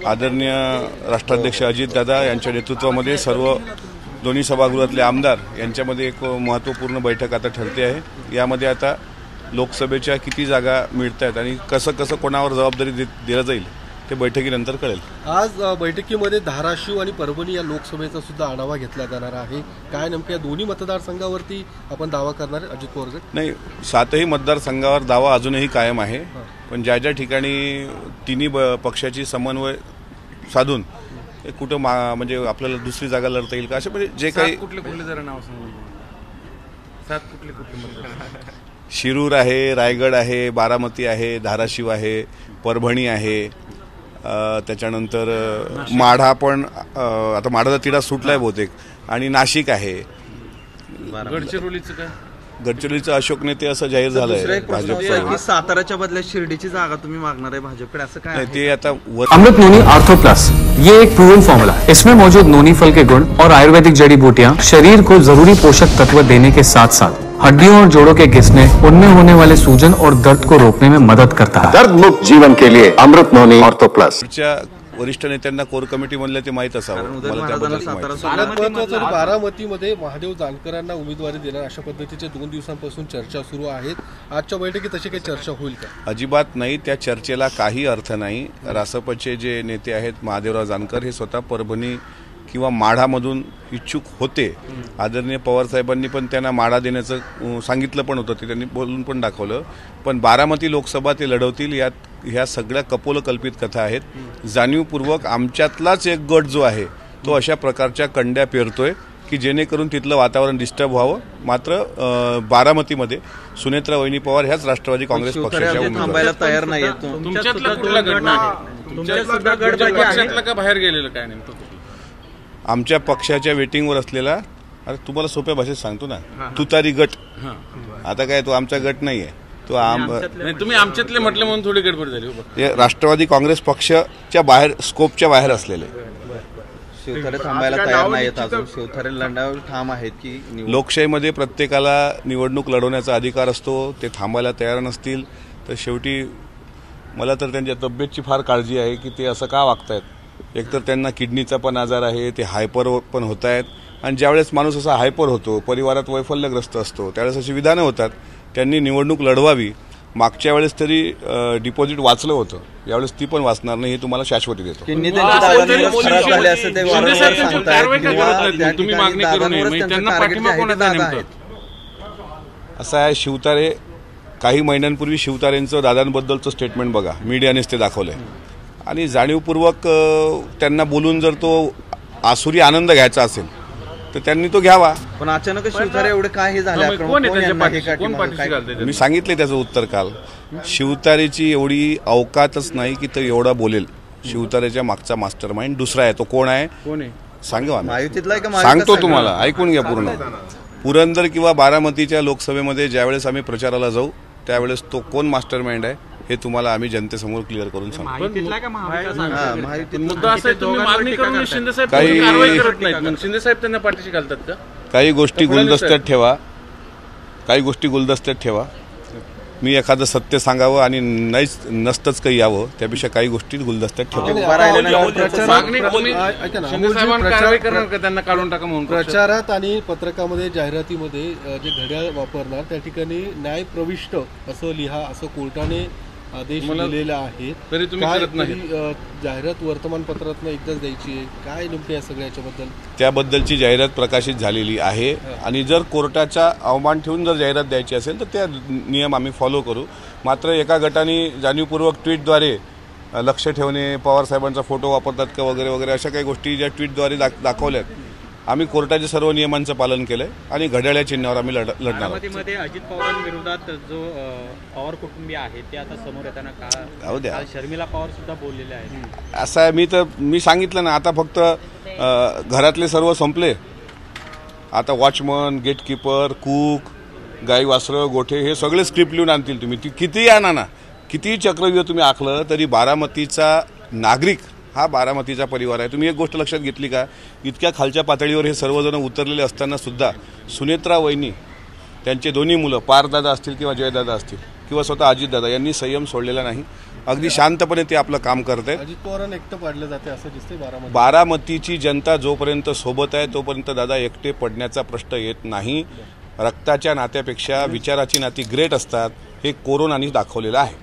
आदरणीय राष्ट्राध्यक्ष अजितदादा यांच्या नेतृत्वामध्ये सर्व दोन्ही सभागृहातले आमदार यांच्यामध्ये एक महत्त्वपूर्ण बैठक आता ठरते आहे। यामध्ये आता लोकसभेच्या किती जागा मिळत आहेत आणि कसं कसं कोणावर जबाबदारी दिली जाईल ते बैठकीनंतर कळेल। आज बैठकीमध्ये धाराशिव आणि परभणी या लोकसभेचा सुद्धा आढावा घेतला जाणार आहे। काय नेमक्या दोन्ही मतदारसंघावरती आपण दावा करणार अजित पवार गट? नाही, 7ही मतदारसंघावर दावा अजूनही कायम आहे, पण ज्या ज्या ठिकाणी तिन्ही पक्षाची समन्वय साधून कुठं म्हणजे आपल्याला दुसरी जागा लढता येईल का असे म्हणजे जे काही कुठले जरा नाव सांगू। 7 कुठले शिरूर आहे, रायगड आहे, बारामती आहे, धाराशिव आहे, परभणी आहे, त्याच्यानंतर माढा पण आता माढाचा तिढा सुटलाय बहुतेक, आणि नाशिक आहे। गडचिरोलीचं काय? गडचिरोलीचं अशोक नेते असं जाहीर झालंय भाजप। साताराच्या बदल्यात शिर्डीची जागा तुम्ही मागणार आहे भाजपकडे, असं काय? ते आता अमृत नोनी आर्थो प्लस ये एक प्रूवन फॉर्मूला है। इसमें मौजूद नोनी फल के गुण और आयुर्वेदिक जड़ी बूटियां शरीर को जरूरी पोषक तत्व देने के साथ साथ हड्डियों और जोड़ों के घिसने, उनमें होने वाले सूजन और दर्द को रोकने में मदद करता है। दर्द मुक्त जीवन के लिए अमृत नोनी आर्थो प्लस। वरिष्ठ नेत्यांना कोर कमिटी म्हणले ते माहित असावं। बारामतीमध्ये महादेव जानकरांना उमेदवारी देणार अशा पद्धतीचे 2 दिवसांपासून चर्चा सुरू आहेत। आजच्या बैठकीत तशी काही चर्चा होईल का? अजिबात नाही, त्या चर्चेला काही अर्थ नाही। रासपचे जे नेते आहेत महादेवराव जानकर हे स्वतः परभणी किंवा माढामधून इच्छुक होते। आदरणीय पवार साहेबांनी पण त्यांना माढा देण्याचं सांगितलं पण होतं, ते त्यांनी बोलून पण दाखवलं, पण बारामती लोकसभा ते लढवतील यात ह्या सगळ्या कपोलकल्पित कथा आहेत। जाणीवपूर्वक आमच्यातलाच एक गट जो आहे तो अशा प्रकारच्या कंड्या पेरतोय की जेणेकरून तिथलं वातावरण डिस्टर्ब व्हावं। मात्र बारामतीमध्ये सुनेत्रा वहिनी पवार ह्याच राष्ट्रवादी काँग्रेस पक्षाच्या थांबायला तयार नाही। तुमच्यातला कुठला गट नाही? तुमच्यातला गट का बाहेर गेलेलं काय नेमकं? आमच्या पक्षाच्या वेटिंगवर असलेला, अरे तुम्हाला सोप्या भाषेत सांगतो ना, तुतारी गट। आता काय तो आमचा गट नाहीये, तो तुम्ही आमच्यातले म्हटले म्हणून थोडी गडबड झाली। राष्ट्रवादी काँग्रेस पक्षाच्या बाहेर, स्कोपच्या बाहेर असलेले। शिवथरे थांबायला तयार नाहीत अजून? शिवथरे लढण्यावर ठाम आहेत की? लोकशाहीमध्ये प्रत्येकाला निवडणूक लढवण्याचा अधिकार असतो, ते थांबायला तयार नसतील तर शेवटी मला तर त्यांच्या तब्येतची फार काळजी आहे की ते असं का वागतायत। एकतर त्यांना किडनीचा पण आजार आहे, ते हायपर पण होत आहेत, आणि ज्यावेळेस माणूस असा हायपर होतो, परिवारात वैफल्यग्रस्त असतो, त्यावेळेस अशी विधानं होतात। त्यांनी निवडणूक लढवावी। मागच्या वेळेस तरी डिपॉझिट वाचलं होतं, यावेळेस ती पण वाचणार नाही, हे तुम्हाला शाश्वती देतो। असं आहे, शिवतारे काही महिन्यांपूर्वी शिवतारेंचं दादांबद्दलचं स्टेटमेंट बघा, मीडियानेच ते दाखवलंय, आणि जाणीवपूर्वक त्यांना बोलून जर तो आसुरी आनंद घ्यायचा असेल तर त्यांनी तो घ्यावा। पण अचानक शिवतारे एवढे काय हे झाले? मी सांगितले त्याचं उत्तर काल। शिवतारेची एवढी अवकातच नाही की तो एवढा बोलेल। शिवतारेच्या मागचा मास्टर माइंड दुसरा आहे, तो कोण आहे सांगा, सांगतो तुम्हाला, ऐकून घ्या पूर्ण। पुरंदर किंवा बारामतीच्या लोकसभेमध्ये ज्यावेळेस आम्ही प्रचाराला जाऊ त्यावेळेस तो कोण मास्टर माइंड आहे हे तुम्हाला आम्ही जनतेसमोर क्लिअर करून सांगतो। काही गोष्टी गुलदस्त्यात ठेवा, काही गोष्टी गुलदस्त्यात ठेवा। मी एखादं सत्य सांगावं आणि नसतंच काही यावं, त्यापेक्षा काही गोष्टी गुलदस्त्यात ठेवा। प्रचारात आणि पत्रकामध्ये, जाहिरातीमध्ये जे घड्याळ वापरणार त्या ठिकाणी न्याय प्रविष्ट असं लिहा, असं कोर्टाने आदेश दिलेला आहे, तरी तुम्ही करत नाही। जाहिरात वर्तमानपत्रात एकदाच द्यायची आहे, काय नेमकं या सगळ्याच्या बद्दल? त्याबद्दलची जाहिरात प्रकाशित झालेली आहे, आणि जर कोर्टाचा अवमान ठेवून जर जाहिरात द्यायची असेल तर त्या नियम आम्ही फॉलो करू। मात्र एका गटाने जाणीवपूर्वक ट्विटद्वारे लक्ष ठेवणे, पवार साहेबांचा फोटो वापरतात का वगैरे वगैरे अशा काही गोष्टी ज्या ट्विटद्वारे दाखवल्यात, आम्ही कोर्टाच्या सर्व नियमांचं पालन केलंय आणि घड्याळ्या चिन्हावर आम्ही लढणार आहोत। अजित पवारांविरोधात जो पवार कुटुंबीय आहे ते आता समोर येताना काल शर्मिला पवार सुद्धा बोललेले आहेत। असं आहे, मी सांगितलं ना, आता फक्त घरातले सर्व संपले, आता वॉचमन, गेटकीपर, कूक, गाई वासरं, गोठे हे सगळे स्क्रिप्ट लिहून आणतील तुम्ही, ती कितीही आणा ना, कितीही चक्रव्यूह तुम्ही आखलं तरी बारामतीचा नागरिक हा बारामतीचा परिवार आहे। तुम्ही एक गोष्ट लक्षात घेतली का, इतक्या खालच्या पातळीवर हे सर्वजण उतरलेले असताना सुद्धा सुनेत्रा वहिनी, त्यांचे दोन्ही मुलं पारदादा असतील किंवा जयदादा असतील किंवा स्वतः अजितदादा यांनी संयम सोडलेला नाही। अगदी शांतपणे ते आपलं काम करत आहेत. अजित पवारांना एकटं पाडलं जाते असं दिसतंय बारामतीची जनता जोपर्यंत सोबत आहे तोपर्यंत दादा एकटे पडण्याचा प्रश्न येत नाही. रक्ताच्या नात्यापेक्षा विचाराची नाती ग्रेट असतात हे कोरोनाने दाखवलेलं आहे.